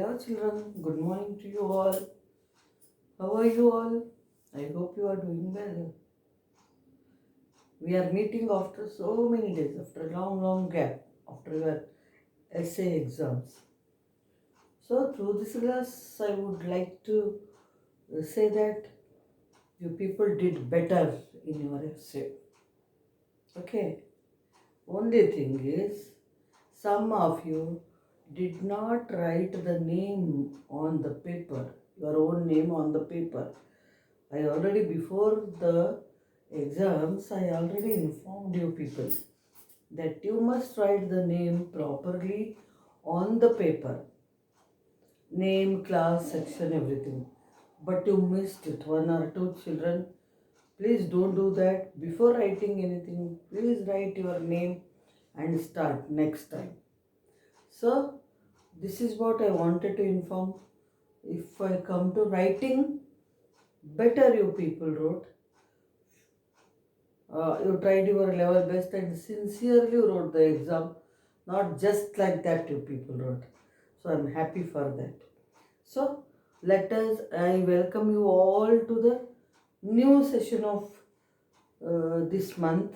Hello, children. Good morning to you all. How are you all? I hope you are doing well. We are meeting after so many days, after a long, long gap, after your essay exams. So, through this class, I would like to say that you people did better in your essay. Okay. Only thing is, some of you did not write the name on the paper, your own name on the paper. I already, before the exams, I already informed you people that you must write the name properly on the paper. Name, class, section, everything. But you missed it, one or two children. Please don't do that. Before writing anything, please write your name and start next time. So, this is what I wanted to inform. If I come to writing, better you people wrote. You tried your level best and sincerely wrote the exam, not just like that you people wrote. So I'm happy for that. So I welcome you all to the new session of this month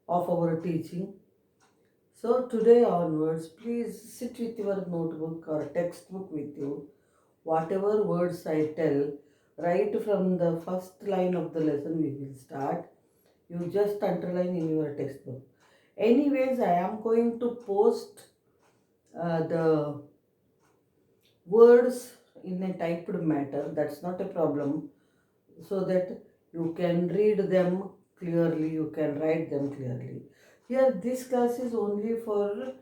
of our teaching. So today onwards, please sit with your notebook or textbook with you. Whatever words I tell, right from the first line of the lesson we will start. You just underline in your textbook. Anyways, I am going to post the words in a typed matter. That's not a problem. So that you can read them clearly, you can write them clearly. Here, this class is only for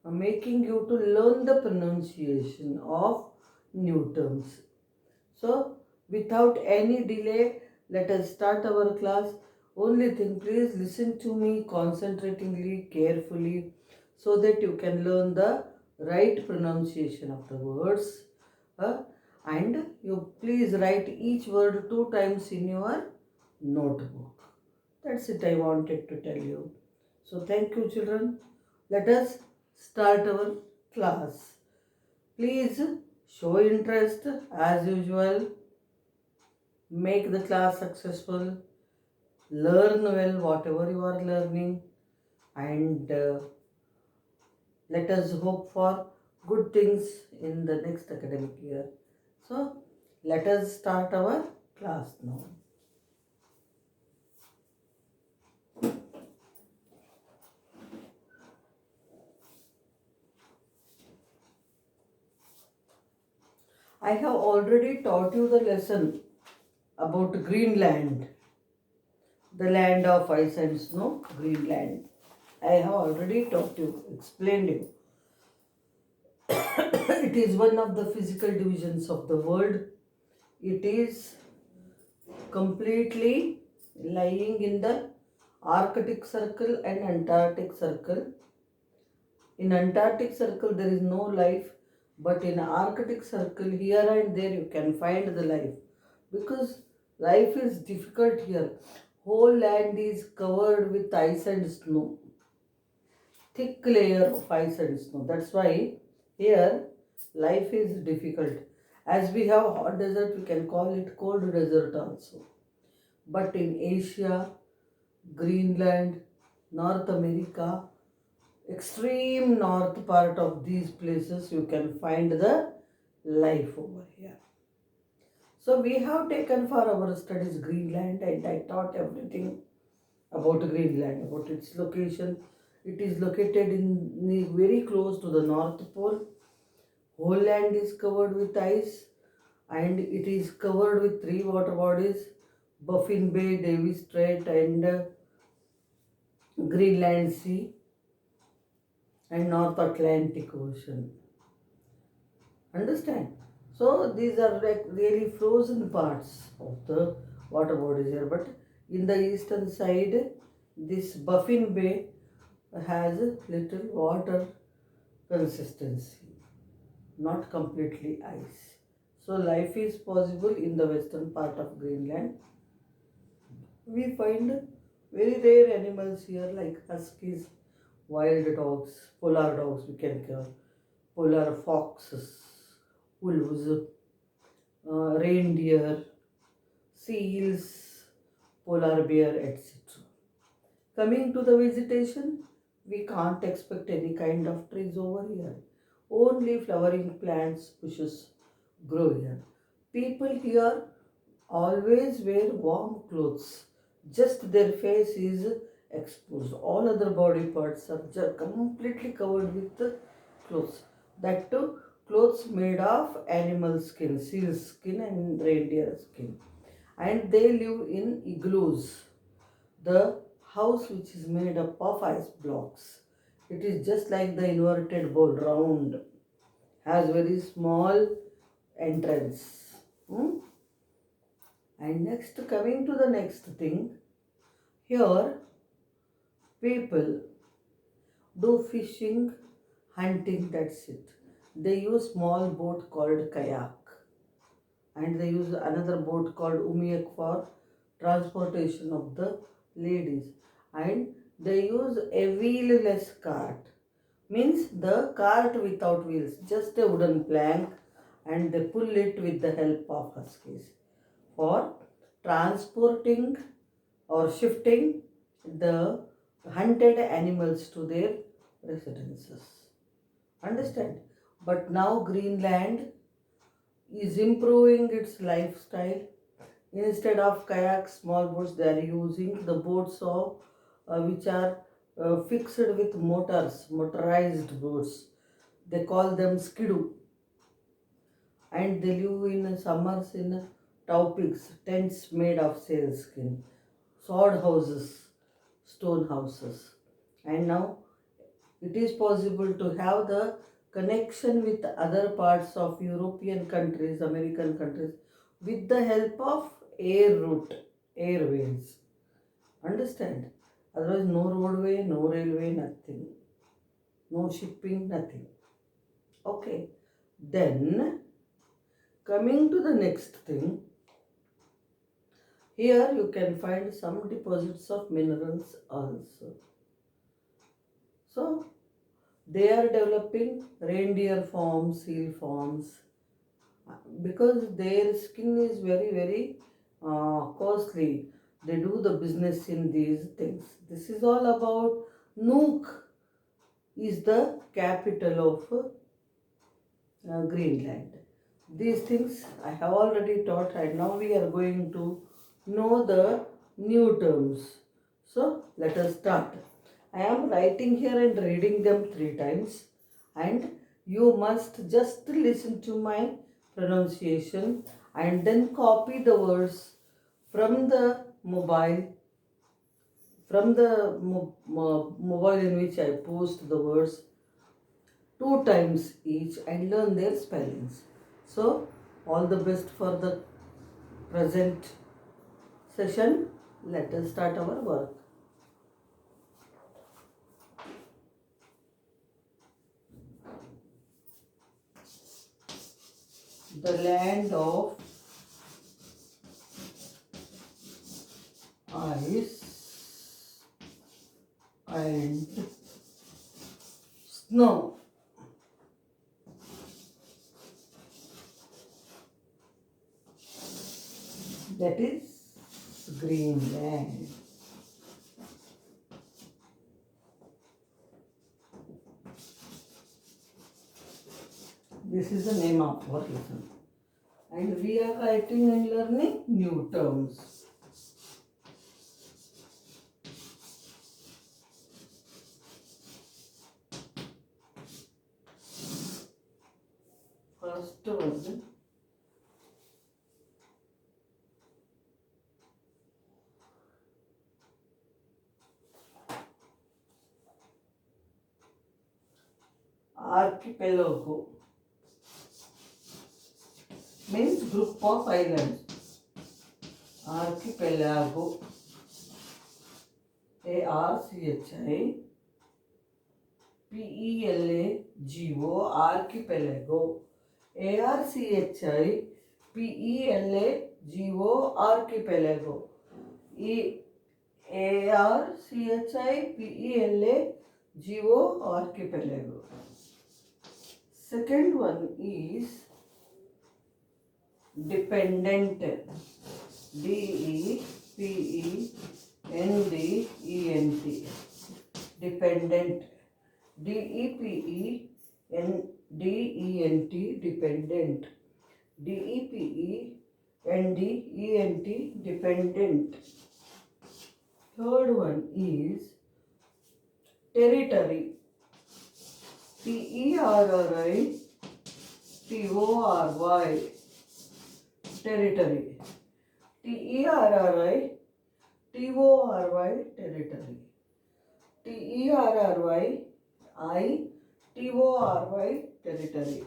making you to learn the pronunciation of new terms. So, without any delay, let us start our class. Only thing, please listen to me concentratingly, carefully, so that you can learn the right pronunciation of the words. And you please write each word 2 times in your notebook. That's it I wanted to tell you. So, thank you, children. Let us start our class. Please show interest as usual. Make the class successful, learn well whatever you are learning, and let us hope for good things in the next academic year. So, let us start our class now. I have already taught you the lesson about Greenland, the land of ice and snow, Greenland. I have already taught you, explained you. It is one of the physical divisions of the world. It is completely lying in the Arctic Circle and Antarctic Circle. In Antarctic Circle there is no life, but in Arctic Circle here and there you can find the life, because life is difficult here. Whole land is covered with ice and snow, thick layer of ice and snow. That's why here life is difficult. As we have hot desert, we can call it cold desert also. But in Asia, Greenland, North America, extreme north part of these places, you can find the life over here. So we have taken for our studies Greenland, and I taught everything about Greenland, about its location. It is located in very close to the North Pole. Whole land is covered with ice, and it is covered with three water bodies: Baffin Bay, Davis Strait, and Greenland Sea, and North Atlantic Ocean. Understand? So these are like really frozen parts of the water bodies here. But in the eastern side, this Baffin Bay has a little water consistency, not completely ice. So life is possible in the western part of Greenland. We find very rare animals here like huskies, wild dogs, polar dogs we can call, polar foxes. wolves, reindeer, seals, polar bear, etc. Coming to the vegetation, we can't expect any kind of trees over here. Only flowering plants, bushes grow here. People here always wear warm clothes. Just their face is exposed. All other body parts are completely covered with the clothes. That too, clothes made of animal skin, seal skin and reindeer skin. And they live in igloos, the house which is made up of ice blocks. It is just like the inverted bowl, round, has very small entrance. Hmm? And next, coming to the next thing, here people do fishing, hunting, that's it. They use small boat called kayak, and they use another boat called umiyak for transportation of the ladies, and they use a wheelless cart, means the cart without wheels, just a wooden plank, and they pull it with the help of huskies for transporting or shifting the hunted animals to their residences. Understand? But now Greenland is improving its lifestyle. Instead of kayaks, small boats, they are using the boats of which are fixed with motors, motorized boats. They call them skidoo, and they live in summers in towpigs, tents made of sealskin, sword houses, stone houses. And now it is possible to have the connection with other parts of European countries, American countries, with the help of air route, airways. Understand? Otherwise, no roadway, no railway, nothing. No shipping, nothing. Okay. Then, coming to the next thing, here you can find some deposits of minerals also. So, they are developing reindeer forms, seal forms, because their skin is very costly. They do the business in these things. This is all about Nuuk is the capital of Greenland. These things I have already taught, and now we are going to know the new terms. So let us start. I am writing here and reading them 3 times, and you must just listen to my pronunciation and then copy the words from the mobile, from the mobile in which I post the words 2 times each and learn their spellings. So, all the best for the present session. Let us start our work. The land of ice and snow. That is Greenland. This is the name of our lesson. And we are writing and learning new terms. First one, archipelago, means group of islands. Archipelago, ARCHIPELAGO, archipelago, ARCHIPELAGO, archipelago, ARCHIPELAGO, archipelago. Second one is dependent, dependent, dependent, dependent, dependent, dependent, dependent. Third one is territory, territory, territory, territory, territory, territory, territory,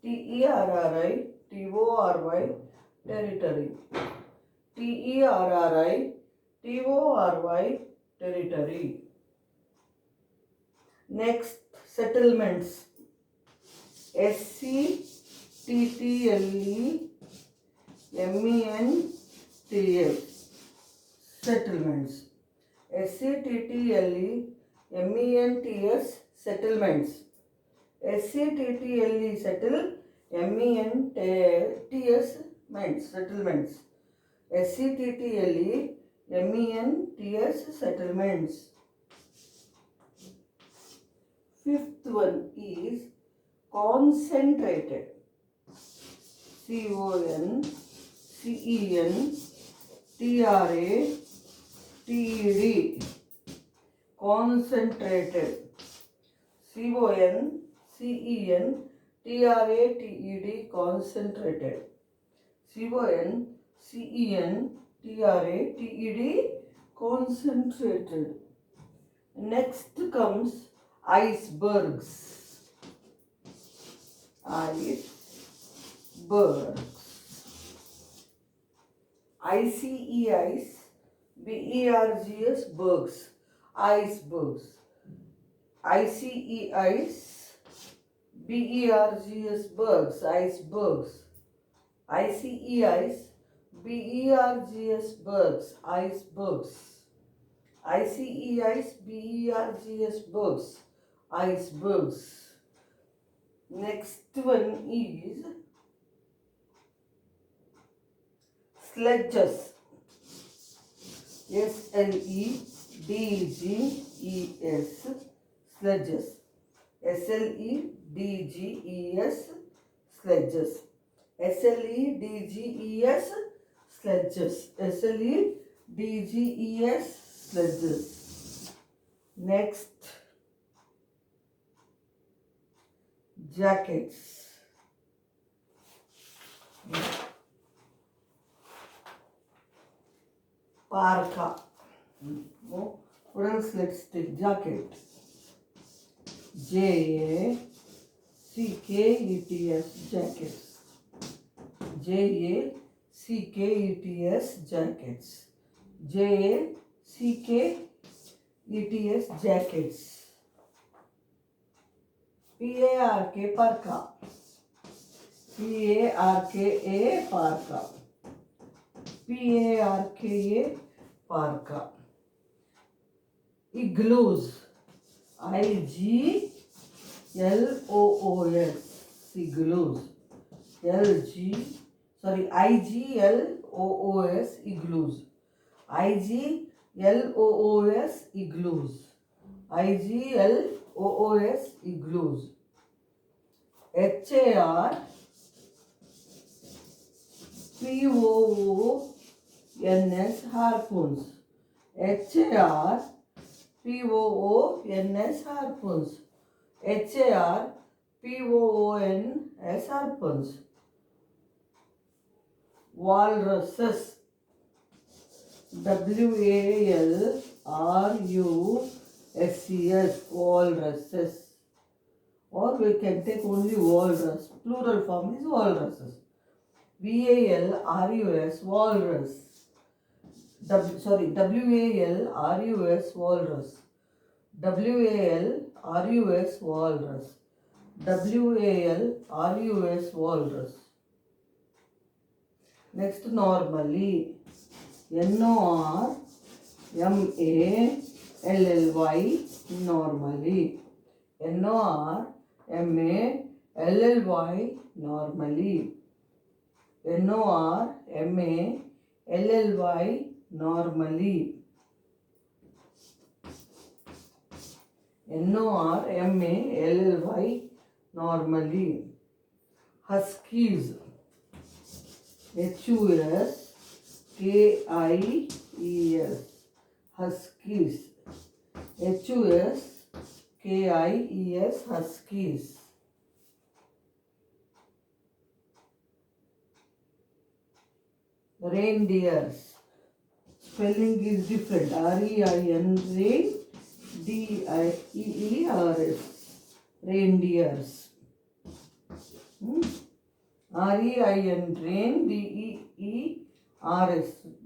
territory, territory, territory, territory. Next, settlements, settlements, settlements, settlements, settlements, settle, ments, settlements, ments, settlements. Fifth one is concentrated, concentrated, concentrated, concentrated, concentrated, concentrated. Next comes icebergs, icebergs, icebergs, bergs, icebergs, icebergs, bergs, icebergs, icebergs, bergs, icebergs, icebergs, bergs, icebergs. Next one is sledges, sledges, sledges, sledges, sledges, sledges, sledges, sledges, sledges. Next, jackets, parka, friends, let's take jacket, jackets, jackets, jackets, jackets, jackets, jackets, parka, parka, parka, igloos, igloos, igloos, igloos, igloos, igloos, igloos, igloos, igloos. harpoons, harpoons, harpoons, harpoons. Walruses, walruses, walruses, or we can take only walrus, plural form is walruses, walrus, walrus, walrus, walrus, walrus, walrus. Next, normally, normally, normally, normally, normally. Normally. Normally. Normally. Huskies. Huskies. Huskies. Huskies. Huskies. Reindeers. Spelling is different. Reindeers. Reindeers. Reindeers.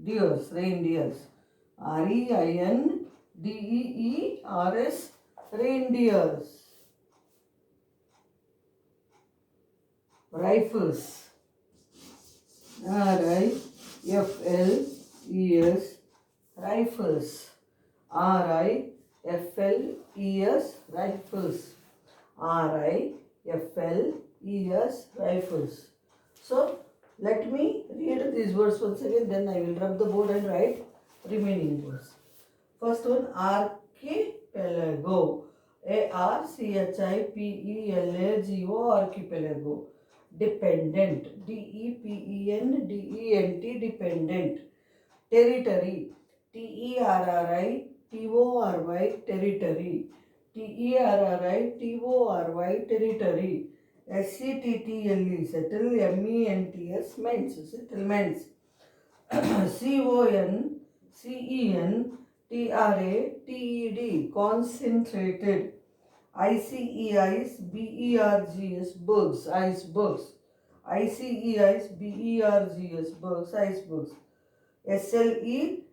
Deers. Reindeers. Reindeers. Reindeers. Rifles. Rifles. Rifles. Rifles. Rifles. Rifles. Rifles. So let me read these words once again, then I will rub the board and write remaining words. First one, archipelago. Archipelago. Archipelago. Dependent. Dependent. Dependent. Territory. Territory. Territory. Territory. Territory. SETTLE. Settle. MENTS. Ments. Settlements. CONCENTRATED. Concentrated. ICEICBERGS. Bugs. Icebergs. ICEICBERGS. Bugs. Icebergs. SLEDGES.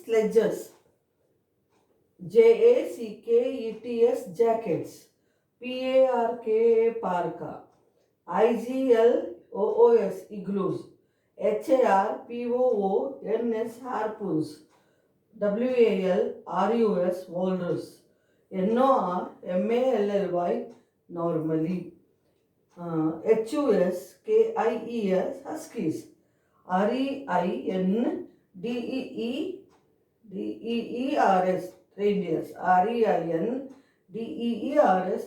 Sledges. JACKETS. Jackets. PARKA. Parka. IGLOOS. Igloos. HARPOONS. Harpoons. WALRUS. Walrus. NORMALLY. Normally. HUSKIES. Huskies. REINDEERS. Reindeers. REINDEERS.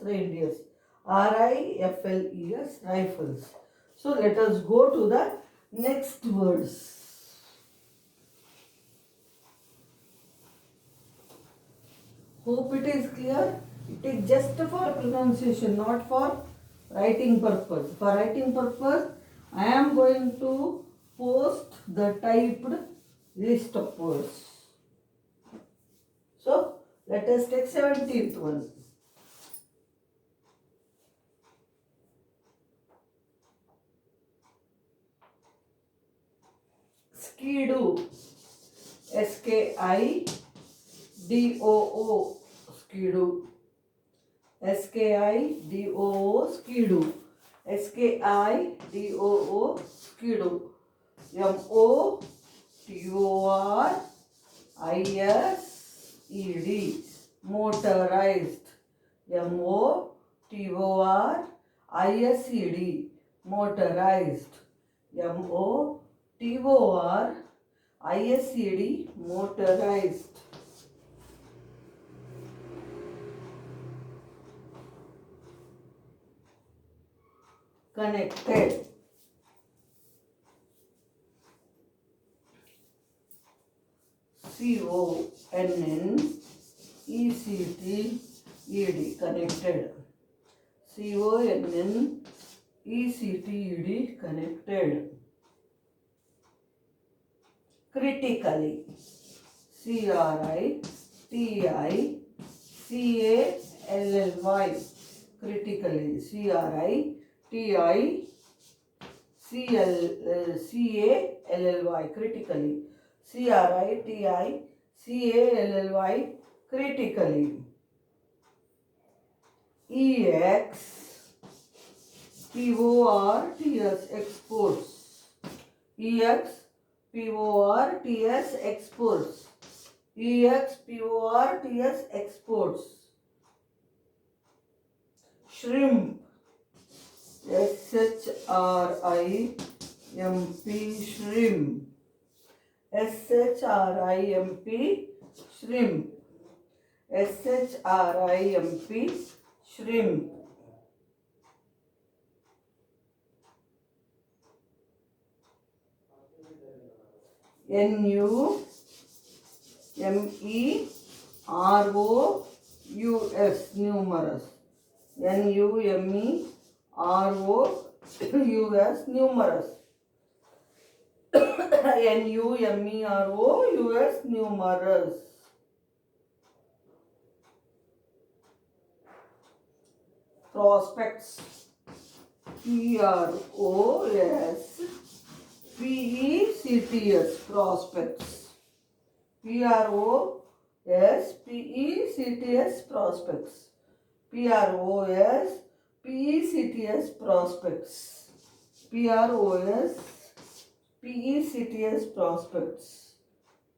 Reindeers. RIFLES. Rifles. So let us go to the next words. Hope it is clear. It is just for pronunciation, not for writing purpose. For writing purpose, I am going to post the typed list of words. So let us take 17th one. Skidoo. SKIDOO. Skidoo. SKIDOO. Skidoo. SKIDOO. Skidoo. MOTORISED. Motorized. MOTORISED. Motorized. MOTORISED. Motorized. Connected. CONNECTED. Connected. CONNECTED. Connected. Critically. CRITICALLY. Critically. CRITICALLY. Critically. CRITICALLY. Critically. EXPORTS. Exports. EXPORTS. Exports. EXPORTS. Exports. Shrimp. S-H-R-I-M-P, shrimp. S-H-R-I-M-P, shrimp. S-H-R-I-M-P, shrimp. N-U-M-E-R-O-U-S, numerous. N-U-M-E-R-O-U-S, numerous. N-U-M-E-R-O-U-S, numerous. Prospects. P-R-O-S-P-E-C-T-S, prospects. P-R-O-S-P-E-C-T-S, prospects. P-R-O-S-P-E-C-T-S, prospects. P-R-O-S-P-E-C-T-S, prospects.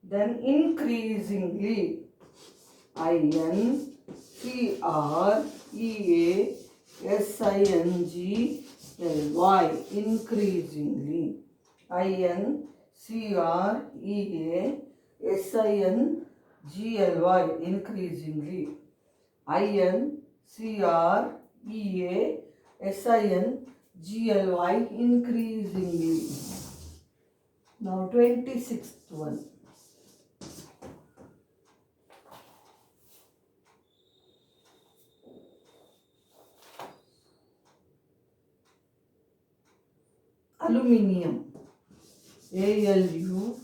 Then increasingly. I-N-C-R-E-A-S-I-N-G-L-Y, increasingly. I-N-C-R-E-A-S-I-N-G-L-Y, increasingly. I-N-C-R-E-A-S-I-N-G-L-Y, increasingly. Now 26th one. Aluminium. A-L-U-M-I-N-I-U-M.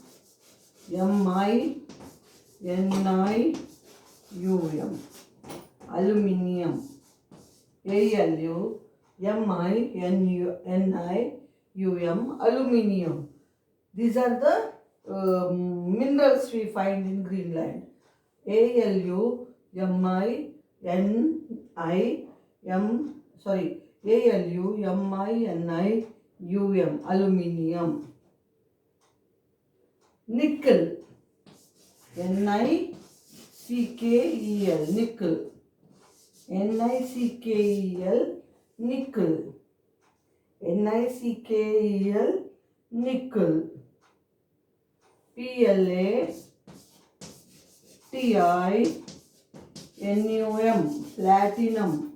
Aluminium. A-L-U-M-I-N-I-U-M. Aluminium. These are the minerals we find in Greenland. A-L-U-M-I-N-I-U-M, aluminium. Nickel. N-I-C-K-E-L, nickel. N-I-C-K-E-L, nickel. N-I-C-K-E-L, nickel. P-L-A-T-I-N-U-M, platinum.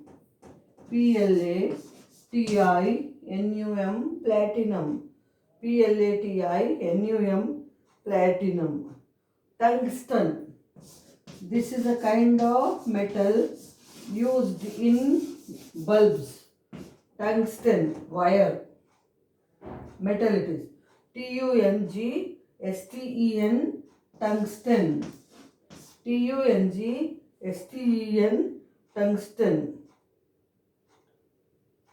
P-L-A-T-I-N-U-M, platinum. P-L-A-T-I-N-U-M, platinum. Tungsten. This is a kind of metal used in bulbs. Tungsten, wire. Metal it is. T-U-N-G-S-T-E-N, tungsten. T-U-N-G-S-T-E-N, tungsten.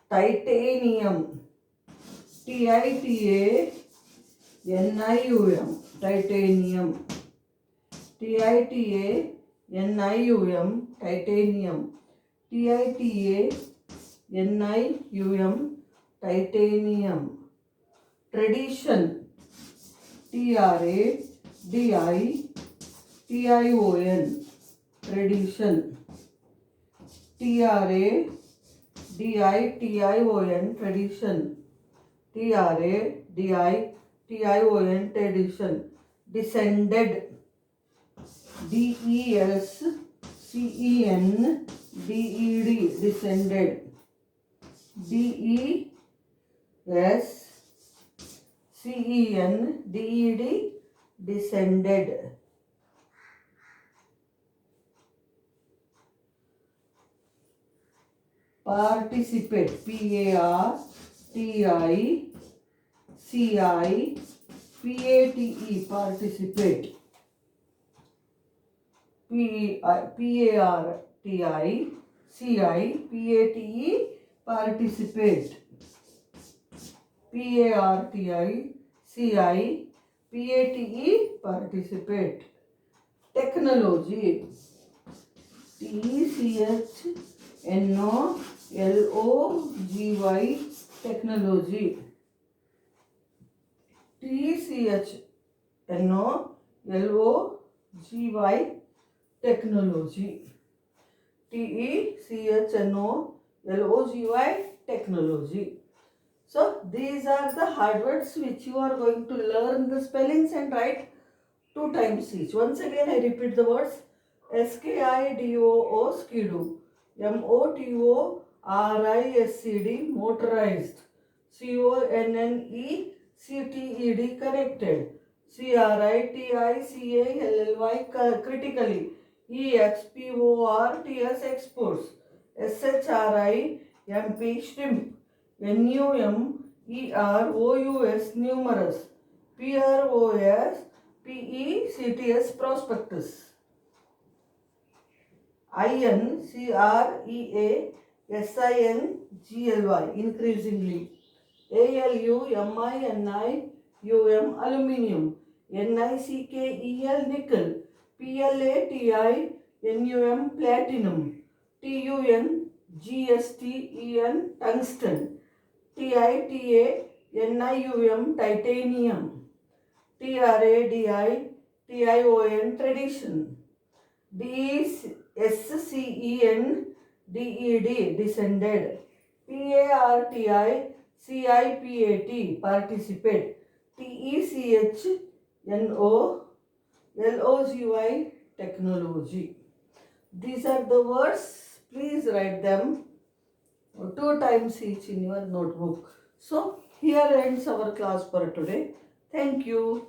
Titanium. T-I-T-A-N-I-U-M, titanium. T-I-T-A-N-I-U-M, titanium. T-I-T-A-N-I-U-M, titanium. Tradition. T-R-A-D-I-T-I-O-N, tradition. T-R-A-D-I-T-I-O-N, tradition. T-R-A-D-I-T-I-O-N, tradition. Descended. D-E-S-C-E-N-D-E-D, descended. D-E-S-C-E-N-D-E-D, descended. Participate. P-A-R-T-I-C-I-P-A-T-E, participate. P-A-R-T-I-C-I-P-A-T-E, participate. P-A-R-T-I-C-I-P-A-T-E, participate. Technology. T-C-H-N-O-L-O-G-Y, technology. T-C-H-N-O-L-O-G-Y, technology. T-E-C-H-N-O-L-O-G-Y, technology. So these are the hard words which you are going to learn the spellings and write 2 times each. Once again I repeat the words: skidoo, skidoo, motorisced, motorized, connected, connected, critically, critically, exports, exports, shrimp, shrimp, numerous, numerous, PROSPECTS, prospectus, INCREASINGLY, increasingly, ALUMINIUM, aluminium, NICKEL, nickel, PLATINUM, platinum, TUNGSTEN, tungsten, TITANIUM, titanium, TRADITION, tradition, DSCENDED, descended, PARTICIPAT, participate, TECHNOLOGY, technology. These are the words. Please write them 2 times each in your notebook. So here ends our class for today. Thank you.